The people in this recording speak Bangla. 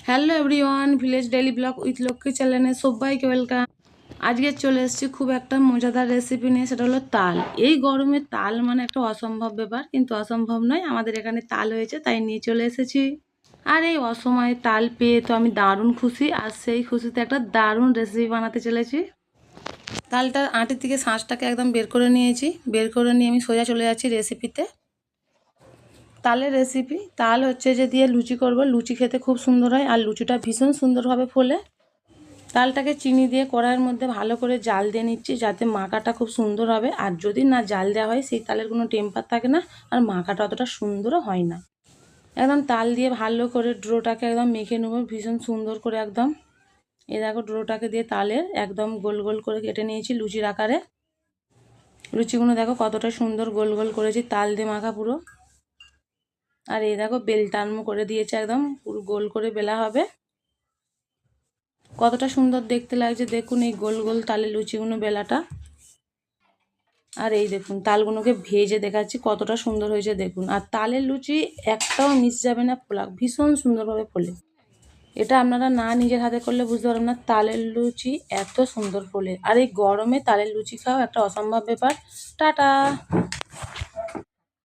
Hello everyone, village daily blog with Lakshmi চ্যানেলে সবাইকে ওয়েলকাম। আজকে চলে এসেছি খুব একটা মজাদার রেসিপি নিয়ে, সেটা হলো তাল। এই গরমে তাল মানে একটা অসম্ভব ব্যাপার, কিন্তু অসম্ভব নয়, আমাদের এখানে তাল হয়েছে তাই নিয়ে চলে এসেছি। আর এই অসময়ে তাল পেয়ে তো আমি দারুণ খুশি, আর সেই খুশিতে একটা দারুণ রেসিপি বানাতে চলেছি। তালটা আঁটির থেকে শাঁসটাকে একদম বের করে নিয়েছি, বের করে নিয়ে আমি সোজা চলে যাচ্ছি রেসিপিতে। তালের রেসিপি, তাল হচ্ছে যে দিয়ে লুচি করব, লুচি খেতে খুব সুন্দর হয় আর লুচিটা ভীষণ সুন্দরভাবে ফোলে। তালটাকে চিনি দিয়ে কড়াইয়ের মধ্যে ভালো করে জাল দিয়ে নিচ্ছি, যাতে মাখাটা খুব সুন্দর হবে। আর যদি না জাল দেওয়া হয় সেই তালের কোনো টেম্পার থাকে না, আর মাখাটা অতটা সুন্দরও হয় না। একদম তাল দিয়ে ভালো করে ডোটাকে একদম মেখে নেবো ভীষণ সুন্দর করে একদম। এ দেখো ডোটাকে দিয়ে তালের একদম গোল গোল করে কেটে নিয়েছি লুচির আকারে। লুচিগুলো দেখো কতটা সুন্দর গোল গোল করেছি, তাল দিয়ে মাখা পুরো। আর এই দেখো বেলটানো করে দিয়েছে, একদম পুরো গোল করে বেলা হবে। কতটা সুন্দর দেখতে লাগছে দেখুন এই গোল গোল তালের লুচিগুলো বেলাটা। আর এই দেখুন তালগুলোকে ভেজে দেখাচ্ছি কতটা সুন্দর হয়েছে দেখুন। আর তালের লুচি একটাও মিস যাবে না ফোলা, ভীষণ সুন্দরভাবে ফোলে। এটা আপনারা না নিজের হাতে করলে বুঝতে পারবেন না তালের লুচি এত সুন্দর ফোলে। আর এই গরমে তালের লুচি খাওয়া একটা অসম্ভব ব্যাপার। টাটা।